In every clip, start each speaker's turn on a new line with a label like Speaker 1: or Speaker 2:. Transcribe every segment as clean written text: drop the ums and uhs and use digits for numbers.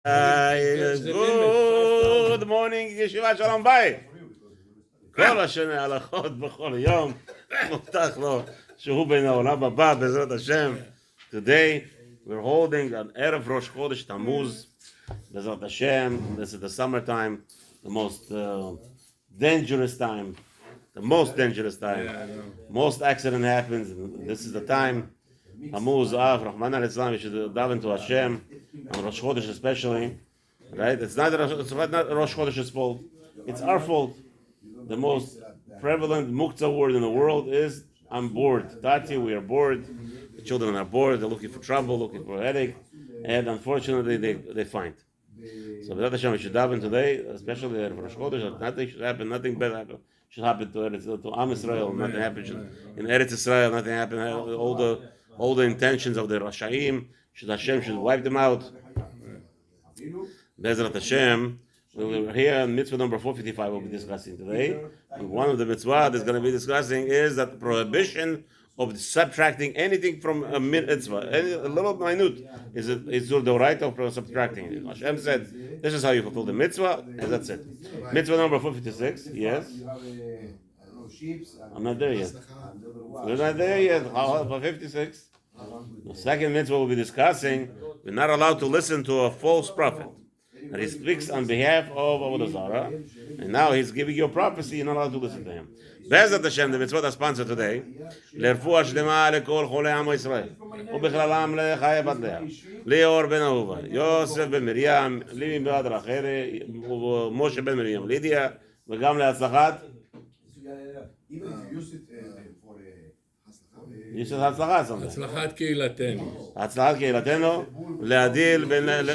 Speaker 1: Good morning, ישיבה שלום בית. כל השנה הלכות בכל יום, מובטח לו שהוא בין העולם הבא בעזרת השם. Today we're holding an Erev Rosh Chodesh Tammuz, בעזרת השם. This is the summertime, the most dangerous time, most accident happens. This is the time. Tammuz, Av, Rahman al-Islam, we should daven to Hashem, on Rosh Chodesh especially, right? It's not Rosh Chodesh's fault, it's our fault. The most prevalent muktzah word in the world is, I'm bored. Tati, we are bored. The children are bored, they're looking for trouble, looking for a headache, and unfortunately they find. So without Hashem, we should daven today, especially at Rosh Chodesh, nothing should happen, nothing bad should happen to Am Israel, nothing happen in Eretz Israel, nothing happen, all the intentions of the Rashaim, Hashem should wipe them out. Bezrat Hashem, we're here in Mitzvah number 455 we'll be discussing today. And one of the Mitzvah that's going to be discussing is that prohibition of subtracting anything from a Mitzvah. A little minute is the right of subtracting it. Hashem said, this is how you fulfill the Mitzvah, and that's it. Mitzvah number 456, yes? I'm not there yet. We're not there yet. How about 56? The second mitzvah we'll be discussing, we're not allowed to listen to a false prophet. And he speaks on behalf of Avodah Zarah, and now he's giving you a prophecy, you're not allowed to listen to him. Bezrat Hashem, the mitzvah that's sponsored today, לרפואה שלמה לכל חולי עמו ישראל, ובכללם לחיה בת לאה, ליאור בן אהובה, יוסף בן מרים, לימי בן רחלי, ומשה בן מרים, לידיה, וגם להצלחת. יש הצלחה,
Speaker 2: הצלחת קהילתנו.
Speaker 1: הצלחת קהילתנו, להדיל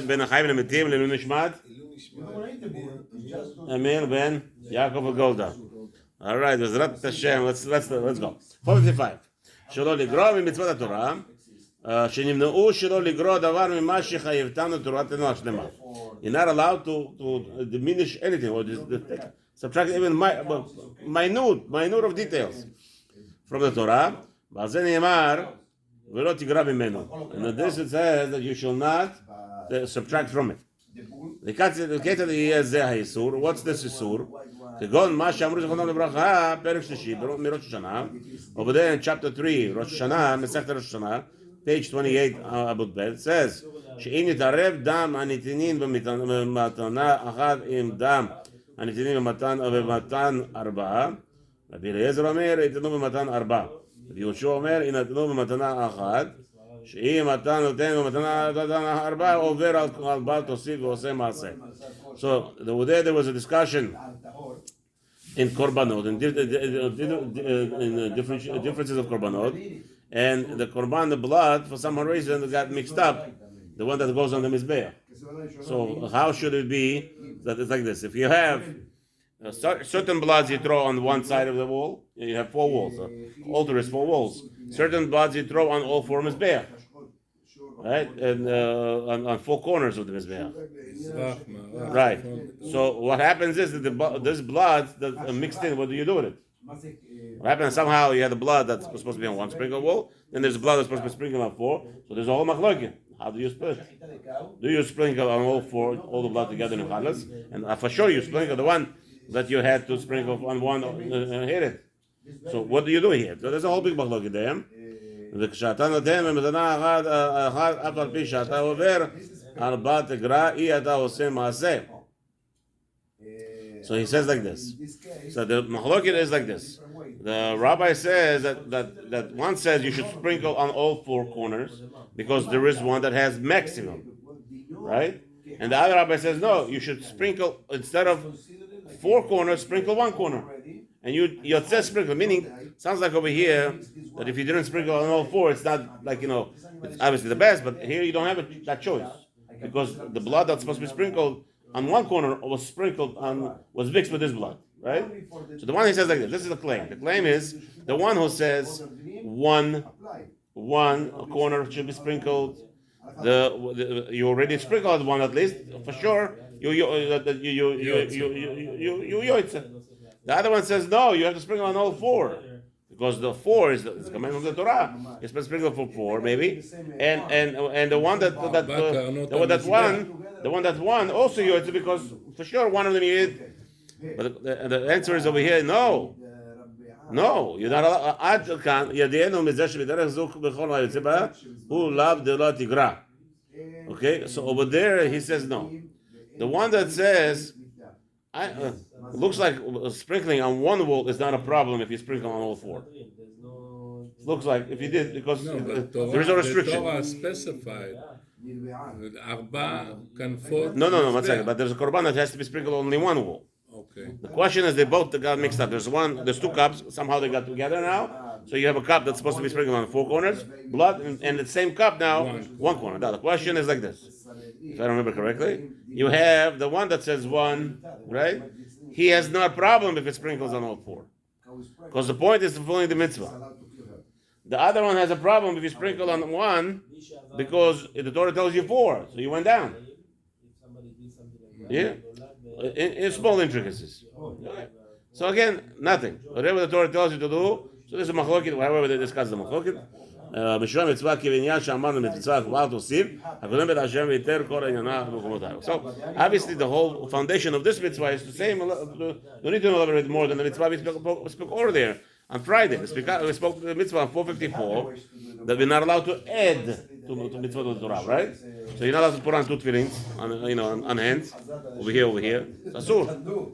Speaker 1: בין החיים למתים, לעילוי נשמת אמיר בן יעקב וגולדה. All right, בעזרת השם, let's go. 455. שלא לגרוע ממצוות התורה, שנמנעו שלא לגרוע דבר ממה שחייבתנו תורתנו השלמה. You're not allowed to diminish anything, or subtract even minute of details from the Torah. ועל זה נאמר, ולא תגרע ממנו. And this it says that you shall not subtract from it. לקטע יהיה זה האיסור. What's this איסור? כגון מה שאמרו זכרונם לברכה, פרק שלישי, מראש השנה, over there in chapter 3, ראש השנה, מסכת ראש השנה, page 28 עמוד ב', says, שאם יתערב דם הנתינין במתנה אחת עם דם הנתינין במתן ארבעה, רבי אליעזר אומר, יתנו במתן ארבעה. יהושע אומר, יינתנו במתנה אחת, שאם אתה נותן במתנה ארבע, עובר על בעל תוסיף ועושה מעשה. So, there was a discussion in Korbanot, in differences of Korbanot, and the Korban, the blood, for some reason, got mixed up, the one that goes on the Mizbeach. So, how should it be that it's like this? If you have certain bloods you throw on one side of the wall, you have four walls. Altar is four walls. Certain bloods you throw on all four Mizbeach, right? And on four corners of the Mizbeach. Right. So what happens is that this blood that's mixed in, what do you do with it? What happens, somehow you have the blood that's supposed to be on one sprinkle wall, then there's blood that's supposed to be sprinkled on four, so there's a whole machloket. How do you split? Do you sprinkle on all four, all the blood together in chalas? And for sure you sprinkle the one that you had to sprinkle on one hit it. So what do you do here? So there's a whole big machloket there. וכשאתה נותן במתנה אחת, אף על פי שאתה עובר ארבע תגרע, אי אתה עושה מעשה. So he says like this. So the machloket is like this. The rabbi says that one says you should sprinkle on all four corners because there is one that has maximum, right? And the other rabbi says no, you should sprinkle instead of four corners, sprinkle one corner. And you says sprinkle, meaning sounds like over here that if you didn't sprinkle on all four, it's not like, it's obviously the best, but here you don't have that choice because the blood that's supposed to be sprinkled on one corner was mixed with this blood, right? So the one he says like this is the claim. The claim is the one who says one corner should be sprinkled. You already sprinkled one at least for sure. You yoitze. The other one says no, you have to sprinkle on all four. because the 4 is the commandment of the Torah. You're supposed to sprinkle for 4, maybe, and the one that that one also you eat because for sure one of them you eat. But the answer is over here, no. No, you're not allowed. עד כאן, ידיענו מזה שבדרך זו בכל היוצא בה, הוא לאו דלא תגרע. Okay, so over there he says no. The one that says, looks like sprinkling on one wall is not a problem if you sprinkle on all 4. It looks like if you did, because there is a restriction.
Speaker 2: The Torah specified.
Speaker 1: No, one second, but there's a korban that has to be sprinkled on only one wall.
Speaker 2: Okay.
Speaker 1: The question is they both got mixed up. There's 2 cups, somehow they got together now. So you have a cup that's supposed to be sprinkled on 4 corners, blood, and the same cup now, one corner. Now the question is like this. If I remember correctly, you have the one that says 1, right? He has no problem if it sprinkles on all 4. Because the point is fulfilling the mitzvah. The other one has a problem if you sprinkle on 1 because the Torah tells you 4, so you went down. Yeah? In small intricacies. So again, nothing. Whatever the Torah tells you to do, so this is machloket, however they discuss the machloket. בשביל מצווה כבעניין שאמרנו מצווה כבר תוסיף, הקודמת השם ויתר כל עניינה במקומותיו. So obviously the whole foundation of this mitzvah is the same. You need to elaborate more than the mitzvah we spoke earlier on Friday. We spoke the mitzvah on 454 that we're not allowed to add to mitzvah to the Torah, right? So you're not allowed to put on 2 tefillins on hands over here. That's all,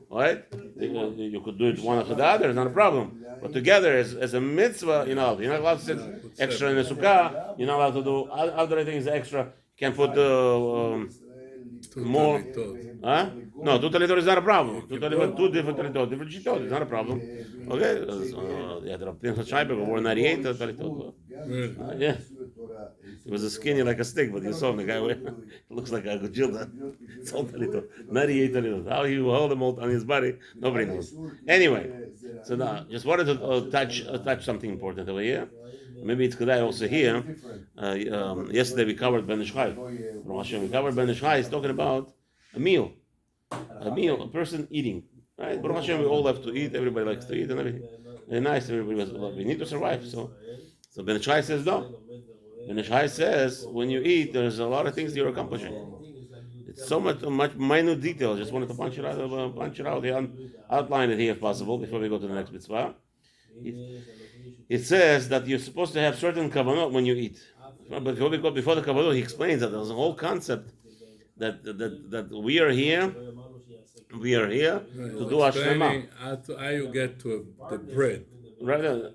Speaker 1: right? You could do it one after the other. It's not a problem. But together as a mitzvah, you're not allowed to sit extra in the sukkah. You're not allowed to do other things extra. You can put more. Huh? No, 2 talitot is not a problem. 2 different talitot, different shitot. It's not a problem. Okay? The Rabbin Scheiber wore 98 talitot. Yeah. It was a skinny like a stick, but you saw him, the guy looks like a gujilda. It's all talitot. 98 talitot. How he will hold them all on his body, nobody knows. Anyway, so now, just wanted to touch something important over here. Maybe it's Kedai also here. Yesterday we covered Ben Ish Chai. We covered Ben Ish Chai. He's talking about a meal, a person eating. Right? Baruch Hashem, we all have to eat. Everybody likes to eat and everything. Very nice. Everybody was. We need to survive. So Ben Ish Chai says no. Ben Ish Chai says when you eat, there's a lot of things you're accomplishing. It's so much minute detail. Just wanted to punch it out. Outline it here if possible before we go to the next mitzvah. It says that you're supposed to have certain kavanot when you eat. But before the kavanot, he explains that there's a whole concept that we are here to do Hashlema.
Speaker 2: How you get to the bread?
Speaker 1: Right?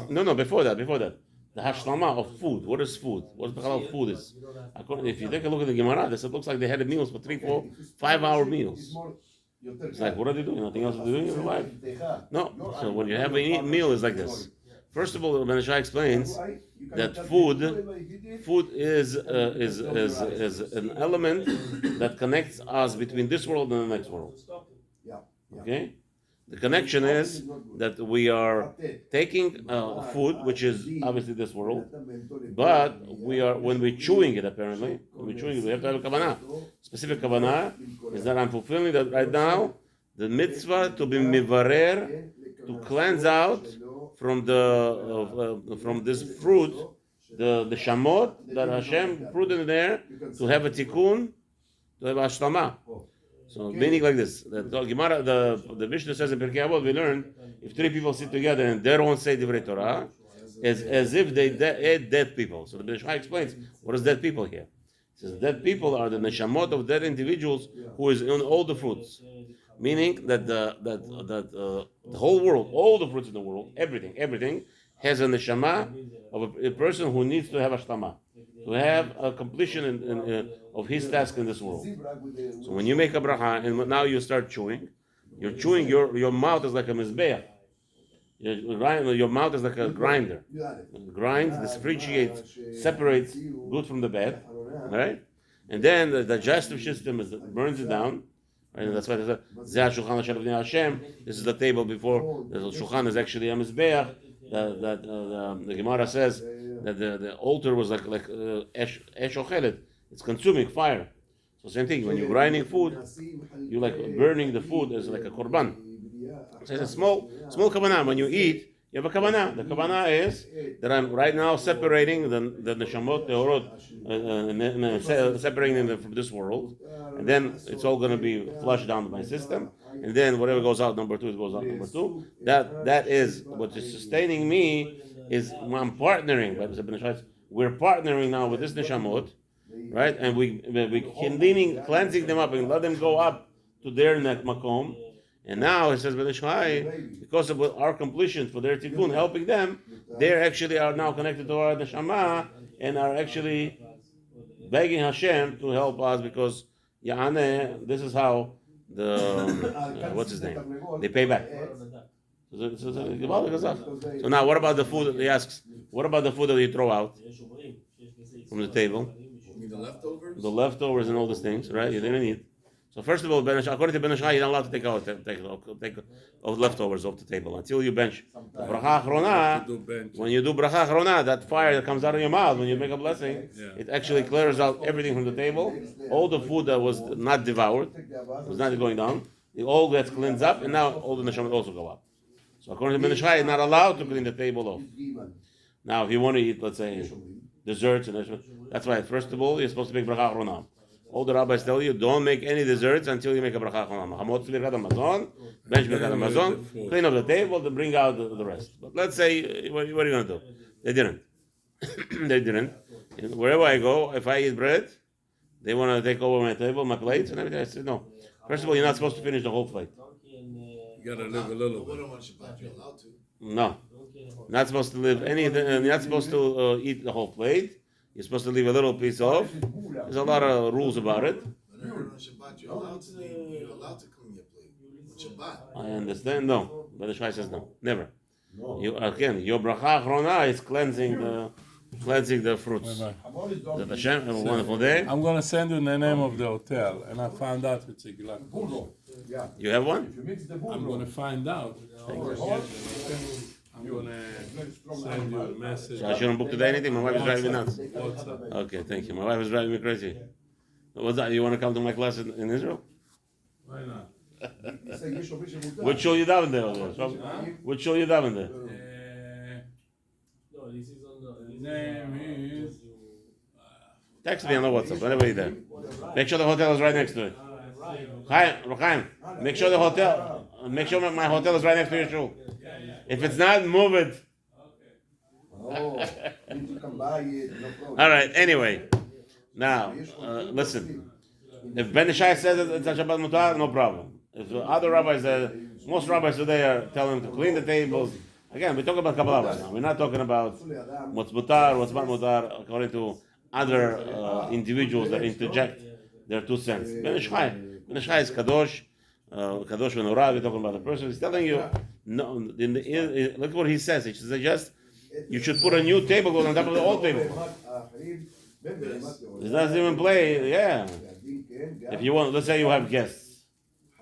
Speaker 1: No, before that. The Hashlama of food. What is food? What the hell food is? If you take a look at the Gemara, it looks like they had meals for 3, 4, 5-hour meals. It's like, what are they doing? Nothing else to do in their life? No. So when you have a meal, it's like this. First of all, Ben Ish Chai explains that food is an element that connects us between this world and the next world. Okay? The connection is that we are taking food, which is obviously this world, but when we're chewing it, apparently, we have to have a kavanah. Specific kavanah is that I'm fulfilling that right now, the mitzvah to be mivarer, to cleanse out from this fruit, the shamot that Hashem put in there to have a tikkun, to have a hashlama. So meaning like this, the Gemara, the Mishnah says in Pirkei Avot, we learned if 3 people sit together and they don't say divrei Torah, as if they ate dead people. So the Ben Ish Chai explains what is dead people here. He says dead people are the neshamot of dead individuals who is in all the fruits, meaning that the whole world, all the fruits in the world, everything has a neshama of a person who needs to have hashlama, to have a completion of his task in this world. So when you make a bracha and now you start chewing, your mouth is like a mizbeach. Your mouth is like a grinder. It grinds, differentiates, separates good from the bad, right? And then the digestive system burns it down. Right? And that's why they say, this is the table before the shulchan is actually a mizbeach. The Gemara says that the altar was like esh ochelet. It's consuming fire. So same thing, when you're grinding food, you like burning the food as like a korban. So it's a small kavanah. When you eat You have a kavanah. The kavanah is that I'm right now separating the neshamot, the orot, separating them from this world, and then it's all going to be flushed down to my system, and then whatever goes out number two, it goes out number two. That is what is sustaining me. Is I'm partnering. We're partnering now with this neshamot, right? And we cleansing them up and let them go up to their neck makom. And now it says because of our completion for their tikkun, helping them, they actually are now connected to our neshama and are actually begging Hashem to help us because this is how the what's his name? They pay back. So now, what about the food? He asks, what about the food that you throw out from the table?
Speaker 2: You mean the leftovers?
Speaker 1: The leftovers and all these things, right? You didn't eat. So first of all, according to Ben Ishai, you're not allowed to take leftovers off the table until you bench. The bracha achrona, when you do bracha achrona, that fire that comes out of your mouth when you make a blessing, it actually clears out everything from the table. All the food that was not devoured, was not going down, it all gets cleansed up, and now all the neshamas also go up. So according to Ben Ishai, you're not allowed to clean the table off. Now, if you want to eat, let's say, desserts, that's why, first of all, you're supposed to make bracha achrona. All the rabbis tell you, don't make any desserts until you make a bracha achrona. Clean up the table to bring out the rest. But let's say, what are you going to do? They didn't. They didn't. And wherever I go, if I eat bread, they want to take over my table, my plates, and everything. I said, no. First of all, you're not supposed to finish the whole plate.
Speaker 2: You got to live a little bit.
Speaker 3: You're allowed to.
Speaker 1: No. Not supposed to live anything. You're not supposed to eat the whole plate. You're supposed to leave a little piece off. There's a lot of rules about it.
Speaker 3: But on Shabbat, you're allowed to clean your plate. Shabbat.
Speaker 1: I understand. No. But the Shai says no. Never. You, again, your bracha achrona is cleansing the fruits. Is that Hashem? Have a wonderful day.
Speaker 2: I'm going to send you the name of the hotel, and I found out it's a Gilad.
Speaker 1: You have one?
Speaker 2: I'm going to find out. I'm going to send you a message.
Speaker 1: So I shouldn't book today anything? My wife is driving me nuts.
Speaker 2: WhatsApp.
Speaker 1: Okay, thank you. My wife is driving me crazy. What's that? You want to come to my class in Israel?
Speaker 2: Why not?
Speaker 1: Which shul you daven there? Which shul you daven there?
Speaker 2: His name is...
Speaker 1: Text me on the WhatsApp, whenever you're there. Make sure the hotel is right next to it. Chaim, make sure my hotel is right next to your shul. If it's not, move it. All right, anyway. Now, listen. If Ben Ishai says it's a Shabbat Mutar, no problem. If the other rabbis, most rabbis today are telling him to clean the tables. Again, we're talking about Kabbalah right now. We're not talking about what's Mutar, what's not Mutar, according to other individuals that interject their 2 cents. Ben Ishai is Kadosh. Kadosh Menorah, we're talking about the person. He's telling you, no. Look what he says. He suggests you should put a new table on top of the old table. It doesn't even play. Yeah. If you want, let's say you have guests,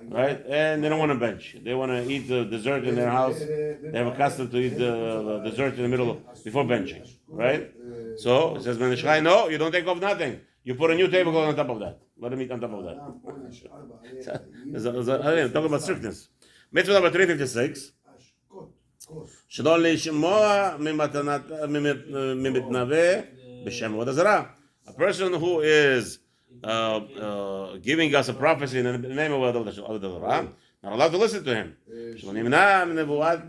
Speaker 1: right, and they don't want to bench. They want to eat the dessert in their house. They have a custom to eat the dessert in the middle before benching, right? So it says, Ben Ishai, no, you don't take off nothing. You put a new table on top of that. Let them eat on top of that. Talking about strictness. Mitzvah number 356. שלא לשמוע ממתנבא בשם עבודה זרה. A person who is giving us a prophecy in the name of עבודה זרה, not allowed to listen to him. שלא נמנע מנבואת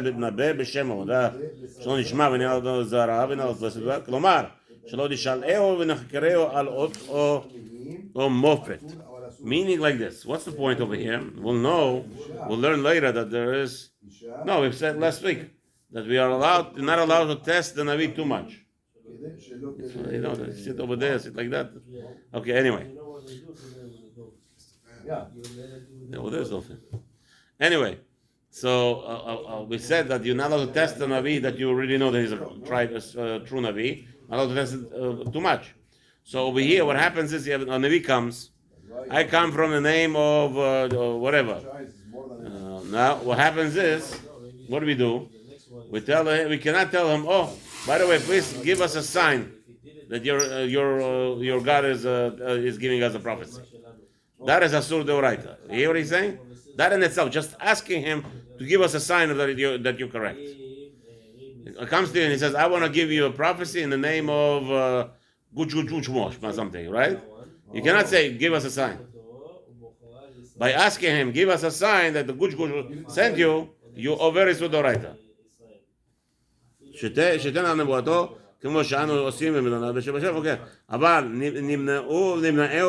Speaker 1: מתנבא בשם עבודה, שלא נשמע ונעבודה זרה ונעבודה זרה. כלומר, שלא נשאלהו ונחקרהו על אות או מופת. Meaning like this. What's the point over here? We'll learn later that there is... No, we've said last week that we are not allowed to test the Navi too much. Sit over there, sit like that. Okay, anyway. Well, there's nothing. Anyway, so we said that you're not allowed to test the Navi that you already know that he's a true Navi. Not allowed to test it too much. So over here, what happens is a Navi comes. I come from the name of whatever. Now, what happens is, what do? We cannot tell him, oh, by the way, please give us a sign that your God is giving us a prophecy. That is asur deoraita. You hear what he's saying? That in itself, just asking him to give us a sign of that you're correct. He comes to you and he says, I want to give you a prophecy in the name of Guch or something, right? You cannot say, give us a sign. By asking him, give us a sign that the Guch sent you, you over is deoraita. שתן על נבואתו כמו שאנו עושים במדינה בשם, אוקיי. אבל נמנעו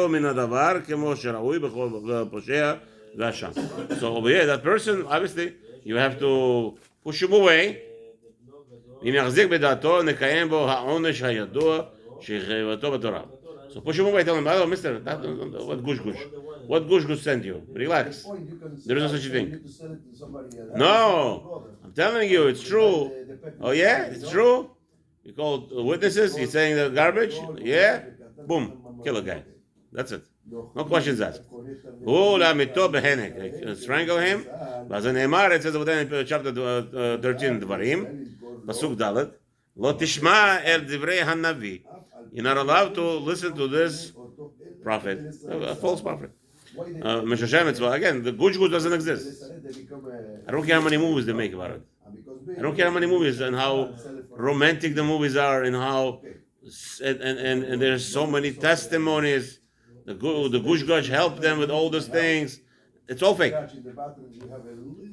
Speaker 1: מן הדבר כמו שראוי בכל פושע ואשם. So over here, that person, obviously, you have to push him away. אם יחזיק בדעתו, נקיים בו העונש הידוע שחייבתו בתורה. So push him away, tell him, oh, mister, what gush? What gush sent you? Relax. There is no such a thing. No, I'm telling you, it's true. Oh yeah, it's true. You call witnesses, he's saying the garbage. Yeah, boom, kill a guy. That's it. No questions asked. Strangle him. It says in chapter 13, Dvarim, Pasuk Dalet, Lo tishma el divrei hanavi. You're not allowed to listen to this prophet, a false prophet. Again, the Gush doesn't exist. I don't care how many movies they make about it. I don't care how many movies and how romantic the movies are and how and there's so many testimonies. The Gush helped them with all those things. It's all fake.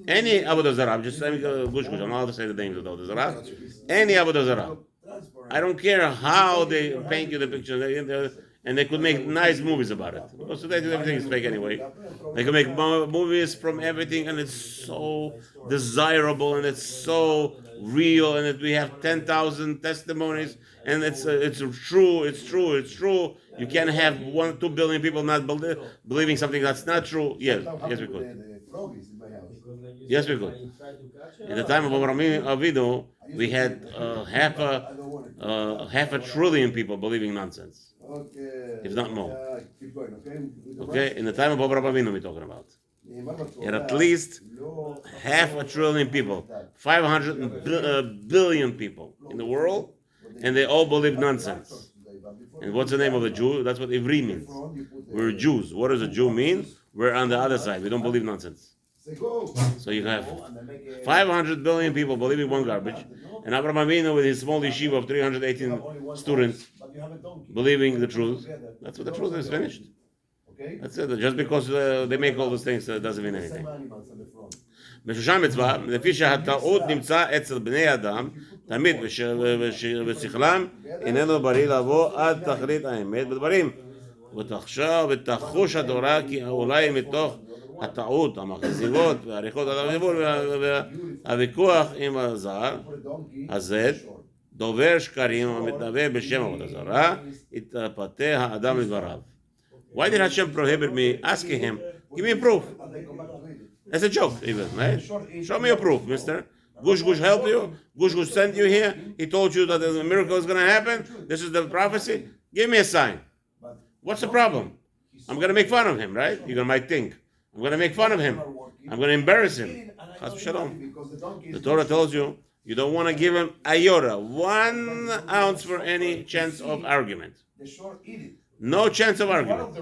Speaker 1: Any Avodah Zarah, I'm just saying Gush. I'm not allowed to say the names of Avodah Zarah. Any Avodah Zarah. I don't care how they paint you the picture, and they could make nice movies about it. Because today everything is fake anyway. They can make movies from everything, and it's so desirable, and it's so real, and we have 10,000 testimonies, and it's true. You can't have 1-2 billion people not believing something that's not true. Yes, we could. Yes, we could. In the time of Avraham Avinu, we had half a trillion people believing nonsense, if not more. Okay, in the time of Avraham Avinu, we're talking about. And at least 500 billion people, 500 billion people in the world, and they all believe nonsense. And what's the name of a Jew? That's what Ivri means. We're Jews. What does a Jew mean? We're on the other side. We don't believe nonsense. So you have 500 billion people believing one garbage, and Avraham Avinu with his small yeshiva of 318 students believing the truth. That's what the truth is, finished. That's it. Just because they make all those things doesn't mean anything. בשושן מצווה, לפי שהטעות נמצא אצל בני אדם, תמיד בשכלם, איננו בריא לבוא עד תכלית האמת בדברים. ותחוש התורה כי אולי מתוך הטעות, המחזיבות, והעריכות על הדיבור, והוויכוח עם הזר, הזד, דובר שקרים המתנבא בשם עבודה זרה, יתפתה האדם לדבריו. Why did Hashem prohibit me asking him, give me a proof? That's a joke, even, right? Show me a proof, mister. Gush helped you. Gush sent you here. He told you that the miracle is going to happen. This is the prophecy. Give me a sign. What's the problem? I'm going to make fun of him, right? You might think. I'm going to make fun of him. I'm going to embarrass him. The Torah tells you, you don't want to give him iota, 1 ounce for any chance of argument. No chance of argument.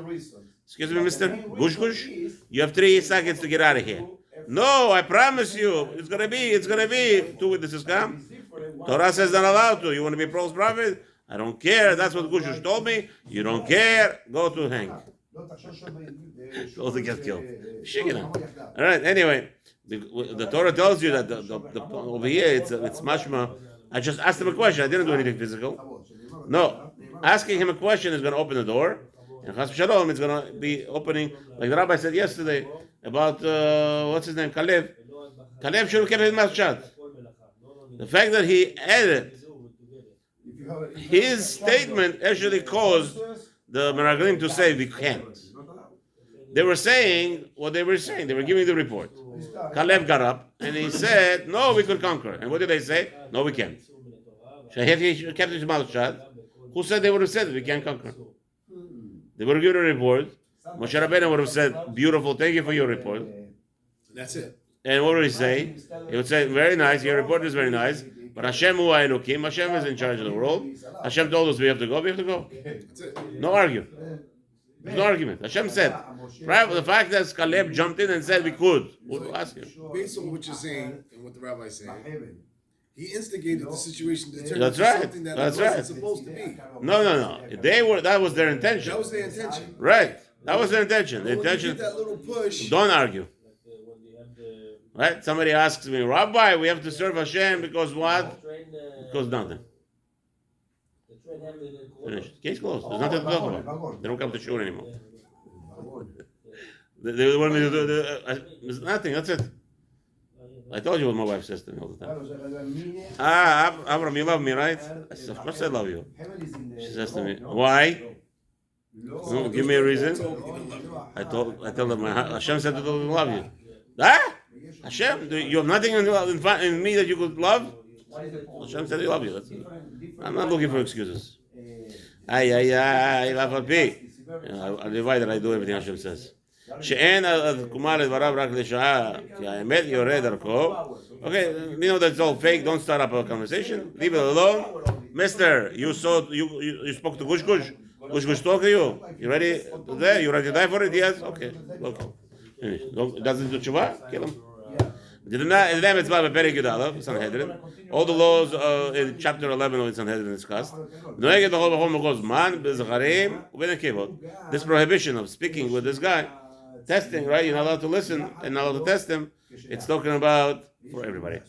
Speaker 1: Excuse me, mister? Gush, you have 3 seconds to get out of here. No, I promise you, it's gonna be 2 witnesses come. Torah says not allowed to. You want to be a false prophet? I don't care. That's what Gush told me. You don't care. Go to hang. Go to get killed. All right. Anyway, the Torah tells you that the over here it's mashma. I just asked him a question. I didn't do anything physical. No, asking him a question is going to open the door. And Chas V'Shalom, it's going to be opening, like the rabbi said yesterday, about, what's his name, Kalev. Kalev should have kept his mouth shut. The fact that he added, his statement actually caused the Meraglim to say, we can't. They were saying what they were saying. They were giving the report. Kalev got up, and he said, no, we could conquer. And what did they say? No, we can't. He kept his mouth shut. Who said they would have said we can't conquer? They would have given a report. Moshe Rabbeinu would have said, beautiful, thank you for your report.
Speaker 3: That's it.
Speaker 1: And what would he say? He would say, very nice, your report is very nice, but Hashem hu Elokim, Hashem is in charge of the world. Hashem told us we have to go, we have to go. No argue. There's no argument. Hashem said. Right? The fact that Caleb jumped in and said we could. We'll ask him.
Speaker 3: Based on what you're saying and what the rabbi's saying, he instigated the situation to turn
Speaker 1: That's
Speaker 3: into
Speaker 1: right.
Speaker 3: something that
Speaker 1: That's
Speaker 3: it wasn't
Speaker 1: right.
Speaker 3: supposed to be.
Speaker 1: No. They were. That was their intention.
Speaker 3: That was their intention.
Speaker 1: Right. That was their intention. The
Speaker 3: When you
Speaker 1: intention.
Speaker 3: did that little push,
Speaker 1: Don't argue. Right? Somebody asks me, Rabbi, we have to serve Hashem because what? Because nothing. Finished. Case closed. There's nothing to talk about. They don't come to shul anymore. They want me to do. There's nothing. That's it. I told you what my wife says to me all the time. Avram, you love me, right? I said, of course I love you. She says to me, why? No, give me a reason. I tell them, Hashem said to love you. Ah? Hashem, you have nothing in me that you could love? Hashem said he love you. That's it. I'm not looking for excuses. I divide that I do everything Hashem says. שאין התקומה לדבריו רק לשעה, כי האמת יורד דרכו. Okay, you know that's all fake. Don't start up a conversation. Leave it alone. Mister, you spoke to Gush Gush. Gush Gush talk to you. You ready there? You ready to die for it? Yes? Okay. Welcome. Finish. Doesn't do tshuva? Kill him. All the laws in chapter 11 of Sanhedrin discussed. This prohibition of speaking with this guy, testing, right? You're not allowed to listen and not allowed to test him. It's talking about for everybody.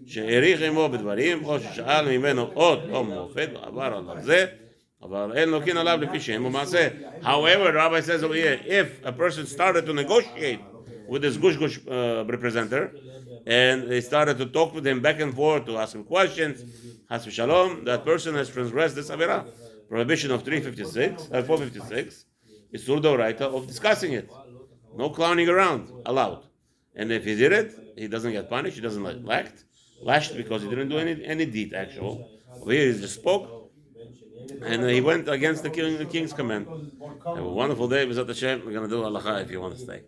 Speaker 1: שהאריך עמו בדברים, או ששאל ממנו עוד או מופת, עבר עליו זה, אבל אין לוקין עליו לפי שם ומעשה. However, the rabbi says over here, if a person started to negotiate with this Gush Gush representative, and they started to talk with him back and forth to ask him questions, Has v'shalom, that person has transgressed this Avirah. Prohibition of 456, is Surdoraita of discussing it. No clowning around, allowed. And if he did it, he doesn't get punished, he doesn't lashed because he didn't do any deed actual. Over here he just spoke, and he went against the king's command. Have a wonderful day, B'ezrat Hashem. We're going to do halacha if you want to stay.